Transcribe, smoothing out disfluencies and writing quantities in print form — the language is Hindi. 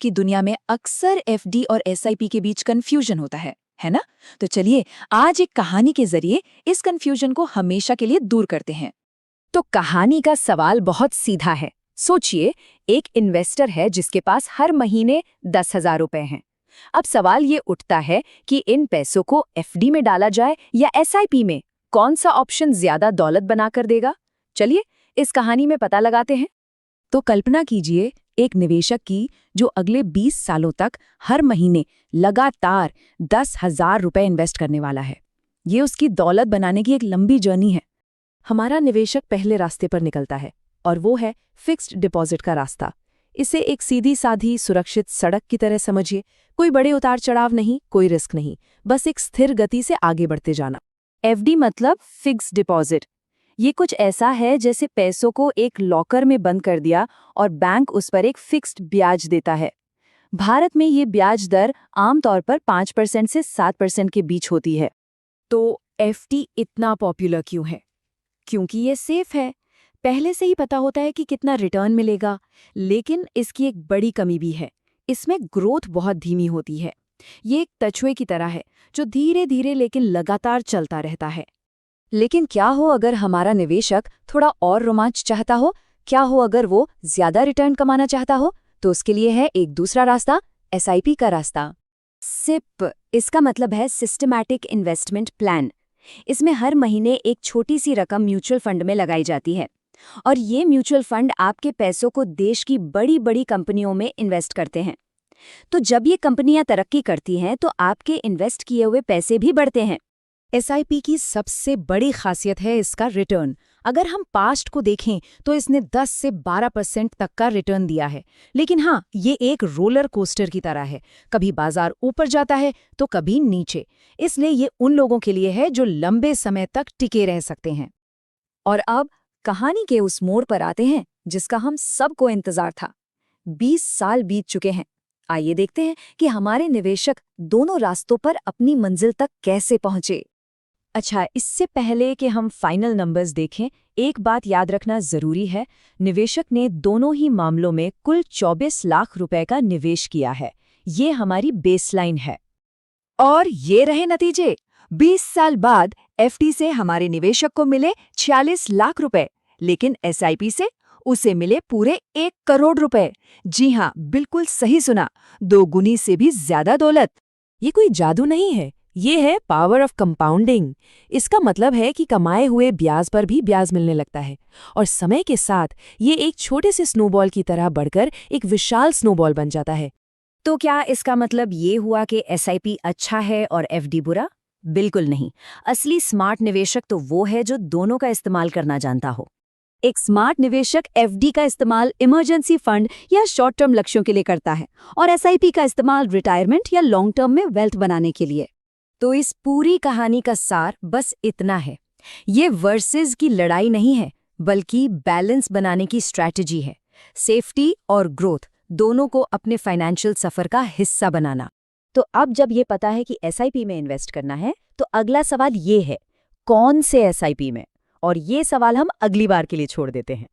की दुनिया में अक्सर एफडी और एसआईपी के बीच कंफ्यूजन होता है ना? तो चलिए आज एक कहानी के जरिए इस कंफ्यूजन को हमेशा के लिए दूर करते हैं। तो कहानी का सवाल बहुत सीधा है। सोचिए, एक इन्वेस्टर है जिसके पास हर महीने 10,000 रुपए हैं। अब सवाल ये उठता है कि इन पैसों को एफडी में डाला जाए या एसआईपी में, कौन सा ऑप्शन ज्यादा दौलत बनाकर देगा? चलिए इस कहानी में पता लगाते हैं। तो कल्पना कीजिए एक निवेशक की जो अगले 20 सालों तक हर महीने लगातार 10,000 रुपए इन्वेस्ट करने वाला है। ये उसकी दौलत बनाने की एक लंबी जर्नी है। हमारा निवेशक पहले रास्ते पर निकलता है और वो है फिक्स्ड डिपॉजिट का रास्ता। इसे एक सीधी साधी सुरक्षित सड़क की तरह समझिए। कोई बड़े उतार चढ़ाव नहीं, कोई रिस्क नहीं, बस एक स्थिर गति से आगे बढ़ते जाना। एफडी मतलब फिक्स्ड डिपॉजिट। ये कुछ ऐसा है जैसे पैसों को एक लॉकर में बंद कर दिया और बैंक उस पर एक फिक्स्ड ब्याज देता है। भारत में ये ब्याज दर आमतौर पर 5% से 7% के बीच होती है। तो एफडी इतना पॉपुलर क्यों है? क्योंकि ये सेफ है। पहले से ही पता होता है कि कितना रिटर्न मिलेगा। लेकिन इसकी एक बड़ी कमी भी है, इसमें ग्रोथ बहुत धीमी होती है। ये एक तछुए की तरह है जो धीरे धीरे लेकिन लगातार चलता रहता है। लेकिन क्या हो अगर हमारा निवेशक थोड़ा और रोमांच चाहता हो? क्या हो अगर वो ज्यादा रिटर्न कमाना चाहता हो? तो उसके लिए है एक दूसरा रास्ता, एसआईपी का रास्ता। सिप, इसका मतलब है सिस्टमैटिक इन्वेस्टमेंट प्लान। इसमें हर महीने एक छोटी सी रकम म्यूचुअल फंड में लगाई जाती है और ये म्यूचुअल फंड आपके पैसों को देश की बड़ी बड़ी कंपनियों में इन्वेस्ट करते हैं। तो जब ये कंपनियां तरक्की करती हैं तो आपके इन्वेस्ट किए हुए पैसे भी बढ़ते हैं। एसआईपी की सबसे बड़ी खासियत है इसका रिटर्न। अगर हम पास्ट को देखें तो इसने 10 से 12% तक का रिटर्न दिया है। लेकिन हाँ, ये एक रोलर कोस्टर की तरह है। कभी बाजार ऊपर जाता है तो कभी नीचे। इसलिए ये उन लोगों के लिए है जो लंबे समय तक टिके रह सकते हैं। और अब कहानी के उस मोड़ पर आते हैं जिसका हम सबको इंतजार था। 20 साल बीत चुके हैं। आइए देखते हैं कि हमारे निवेशक दोनों रास्तों पर अपनी मंजिल तक कैसे पहुंचे। अच्छा, इससे पहले कि हम फाइनल नंबर्स देखें, एक बात याद रखना जरूरी है। निवेशक ने दोनों ही मामलों में कुल 24 लाख रुपए का निवेश किया है। ये हमारी बेसलाइन है। और ये रहे नतीजे। 20 साल बाद एफडी से हमारे निवेशक को मिले 46 लाख रुपए, लेकिन एसआईपी से उसे मिले पूरे 1 करोड़ रुपए। जी हाँ, बिल्कुल सही सुना, 2 गुनी से भी ज्यादा दौलत। ये कोई जादू नहीं है, ये है पावर ऑफ कंपाउंडिंग। इसका मतलब है कि कमाए हुए ब्याज पर भी ब्याज मिलने लगता है और समय के साथ ये एक छोटे से स्नोबॉल की तरह बढ़कर एक विशाल स्नोबॉल बन जाता है। तो क्या इसका मतलब ये हुआ कि एसआईपी अच्छा है और एफडी बुरा? बिल्कुल नहीं। असली स्मार्ट निवेशक तो वो है जो दोनों का इस्तेमाल करना जानता हो। एक स्मार्ट निवेशक एफडी का इस्तेमाल इमरजेंसी फंड या शॉर्ट टर्म लक्ष्यों के लिए करता है और एसआईपी का इस्तेमाल रिटायरमेंट या लॉन्ग टर्म में वेल्थ बनाने के लिए। तो इस पूरी कहानी का सार बस इतना है, ये वर्सेस की लड़ाई नहीं है, बल्कि बैलेंस बनाने की स्ट्रैटेजी है। सेफ्टी और ग्रोथ दोनों को अपने फाइनेंशियल सफर का हिस्सा बनाना। तो अब जब ये पता है कि एसआईपी में इन्वेस्ट करना है, तो अगला सवाल ये है, कौन से एसआईपी में? और ये सवाल हम अगली बार के लिए छोड़ देते हैं।